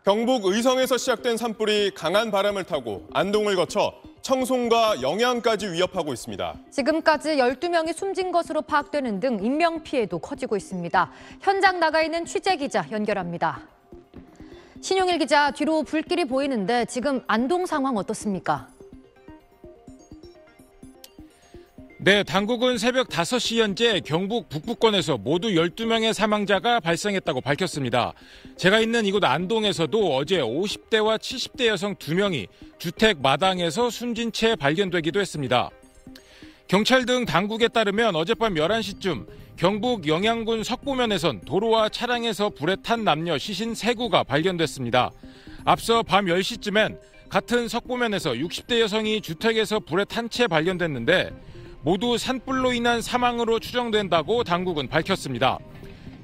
경북 의성에서 시작된 산불이 강한 바람을 타고 안동을 거쳐 청송과 영양까지 위협하고 있습니다. 지금까지 12명이 숨진 것으로 파악되는 등 인명피해도 커지고 있습니다. 현장 나가 있는 취재기자 연결합니다. 신용일 기자, 뒤로 불길이 보이는데 지금 안동 상황 어떻습니까? 네, 당국은 새벽 5시 현재 경북 북부권에서 모두 12명의 사망자가 발생했다고 밝혔습니다. 제가 있는 이곳 안동에서도 어제 50대와 70대 여성 2명이 주택 마당에서 숨진 채 발견되기도 했습니다. 경찰 등 당국에 따르면 어젯밤 11시쯤 경북 영양군 석보면에선 도로와 차량에서 불에 탄 남녀 시신 3구가 발견됐습니다. 앞서 밤 10시쯤엔 같은 석보면에서 60대 여성이 주택에서 불에 탄 채 발견됐는데 모두 산불로 인한 사망으로 추정된다고 당국은 밝혔습니다.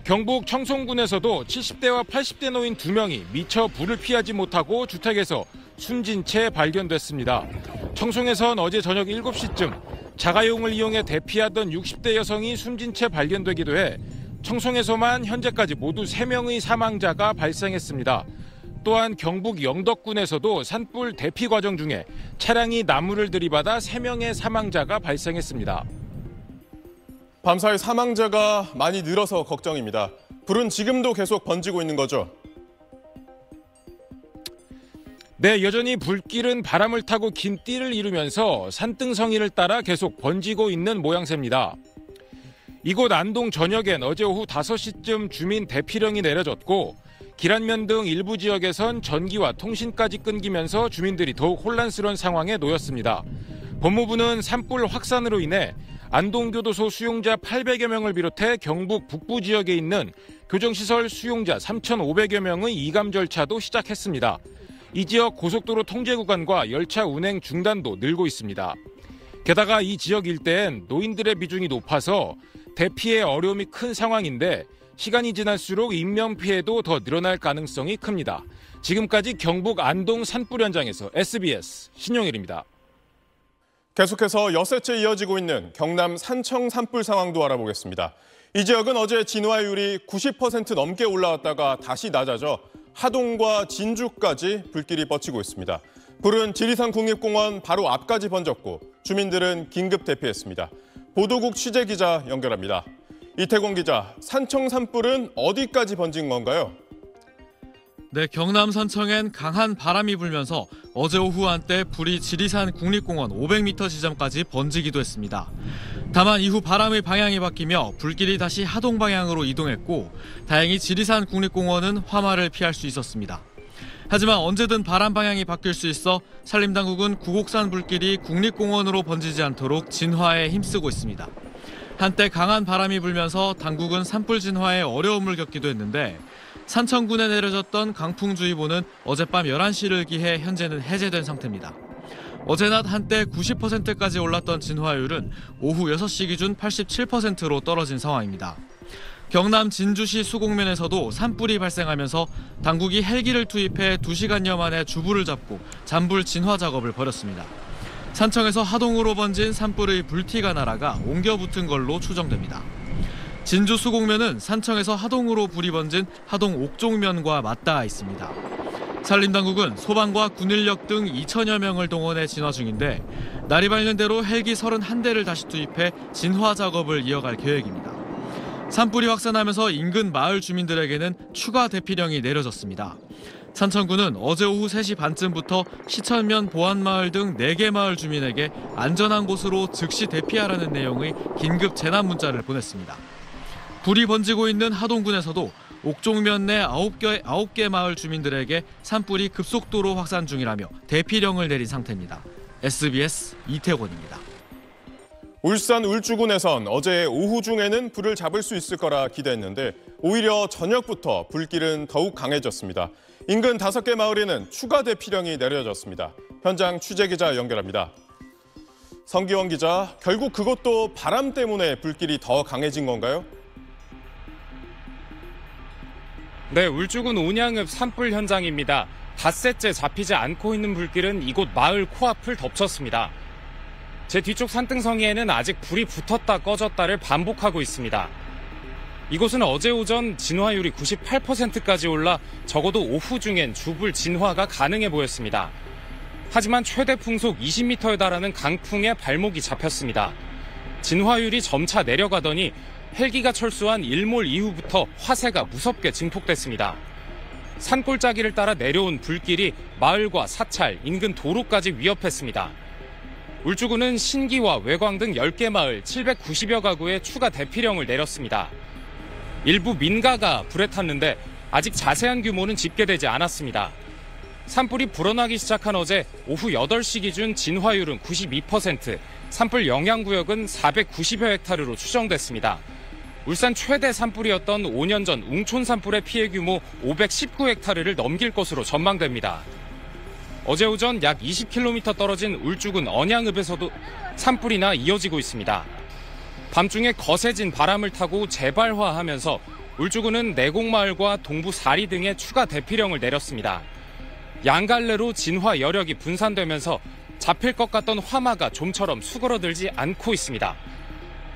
경북 청송군에서도 70대와 80대 노인 2명이 미처 불을 피하지 못하고 주택에서 숨진 채 발견됐습니다. 청송에선 어제 저녁 7시쯤 자가용을 이용해 대피하던 60대 여성이 숨진 채 발견되기도 해 청송에서만 현재까지 모두 3명의 사망자가 발생했습니다. 또한 경북 영덕군에서도 산불 대피 과정 중에 차량이 나무를 들이받아 3명의 사망자가 발생했습니다. 밤사이 사망자가 많이 늘어서 걱정입니다. 불은 지금도 계속 번지고 있는 거죠? 네, 여전히 불길은 바람을 타고 긴 띠를 이루면서 산등성이를 따라 계속 번지고 있는 모양새입니다. 이곳 안동 전역엔 어제 오후 5시쯤 주민 대피령이 내려졌고 기란면 등 일부 지역에선 전기와 통신까지 끊기면서 주민들이 더욱 혼란스러운 상황에 놓였습니다. 법무부는 산불 확산으로 인해 안동교도소 수용자 800여 명을 비롯해 경북 북부 지역에 있는 교정시설 수용자 3,500여 명의 이감 절차도 시작했습니다. 이 지역 고속도로 통제 구간과 열차 운행 중단도 늘고 있습니다. 게다가 이 지역 일대엔 노인들의 비중이 높아서 대피에 어려움이 큰 상황인데 시간이 지날수록 인명피해도 더 늘어날 가능성이 큽니다. 지금까지 경북 안동 산불 현장에서 SBS 신용일입니다. 계속해서 엿새째 이어지고 있는 경남 산청 산불 상황도 알아보겠습니다. 이 지역은 어제 진화율이 90% 넘게 올라왔다가 다시 낮아져 하동과 진주까지 불길이 뻗치고 있습니다. 불은 지리산 국립공원 바로 앞까지 번졌고 주민들은 긴급 대피했습니다. 보도국 취재기자 연결합니다. 이태곤 기자, 산청 산불은 어디까지 번진 건가요? 네, 경남 산청엔 강한 바람이 불면서 어제 오후 한때 불이 지리산 국립공원 500m 지점까지 번지기도 했습니다. 다만 이후 바람의 방향이 바뀌며 불길이 다시 하동 방향으로 이동했고 다행히 지리산 국립공원은 화마를 피할 수 있었습니다. 하지만 언제든 바람 방향이 바뀔 수 있어 산림당국은 구곡산 불길이 국립공원으로 번지지 않도록 진화에 힘쓰고 있습니다. 한때 강한 바람이 불면서 당국은 산불 진화에 어려움을 겪기도 했는데 산청군에 내려졌던 강풍주의보는 어젯밤 11시를 기해 현재는 해제된 상태입니다. 어제 낮 한때 90%까지 올랐던 진화율은 오후 6시 기준 87%로 떨어진 상황입니다. 경남 진주시 수곡면에서도 산불이 발생하면서 당국이 헬기를 투입해 2시간여 만에 주불을 잡고 잔불 진화 작업을 벌였습니다. 산청에서 하동으로 번진 산불의 불티가 날아가 옮겨 붙은 걸로 추정됩니다. 진주 수곡면은 산청에서 하동으로 불이 번진 하동 옥종면과 맞닿아 있습니다. 산림당국은 소방과 군인력 등 2천여 명을 동원해 진화 중인데 날이 밝는 대로 헬기 31대를 다시 투입해 진화 작업을 이어갈 계획입니다. 산불이 확산하면서 인근 마을 주민들에게는 추가 대피령이 내려졌습니다. 산청군은 어제 오후 3시 반쯤부터 시천면 보안마을 등 4개 마을 주민에게 안전한 곳으로 즉시 대피하라는 내용의 긴급 재난 문자를 보냈습니다. 불이 번지고 있는 하동군에서도 옥종면 내 9개 마을 주민들에게 산불이 급속도로 확산 중이라며 대피령을 내린 상태입니다. SBS 이태곤입니다. 울산 울주군에선 어제 오후 중에는 불을 잡을 수 있을 거라 기대했는데 오히려 저녁부터 불길은 더욱 강해졌습니다. 인근 5개 마을에는 추가 대피령이 내려졌습니다. 현장 취재기자 연결합니다. 성기원 기자, 결국 그것도 바람 때문에 불길이 더 강해진 건가요? 네, 울주군 온양읍 산불 현장입니다. 닷새째 잡히지 않고 있는 불길은 이곳 마을 코앞을 덮쳤습니다. 제 뒤쪽 산등성이에는 아직 불이 붙었다 꺼졌다를 반복하고 있습니다. 이곳은 어제 오전 진화율이 98%까지 올라 적어도 오후 중엔 주불 진화가 가능해 보였습니다. 하지만 최대 풍속 20m에 달하는 강풍에 발목이 잡혔습니다. 진화율이 점차 내려가더니 헬기가 철수한 일몰 이후부터 화세가 무섭게 증폭됐습니다. 산골짜기를 따라 내려온 불길이 마을과 사찰, 인근 도로까지 위협했습니다. 울주군은 신기와 외광 등 10개 마을 790여 가구에 추가 대피령을 내렸습니다. 일부 민가가 불에 탔는데 아직 자세한 규모는 집계되지 않았습니다. 산불이 불어나기 시작한 어제 오후 8시 기준 진화율은 92%, 산불 영향구역은 490여 헥타르로 추정됐습니다. 울산 최대 산불이었던 5년 전 웅촌 산불의 피해 규모 519헥타르를 넘길 것으로 전망됩니다. 어제 오전 약 20km 떨어진 울주군 언양읍에서도 산불이나 이어지고 있습니다. 밤중에 거세진 바람을 타고 재발화하면서 울주군은 내곡마을과 동부 사리 등에 추가 대피령을 내렸습니다. 양갈래로 진화 여력이 분산되면서 잡힐 것 같던 화마가 좀처럼 수그러들지 않고 있습니다.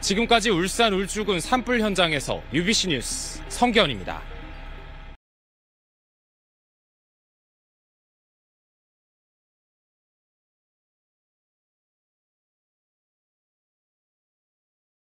지금까지 울산 울주군 산불 현장에서 UBC 뉴스 성기현입니다.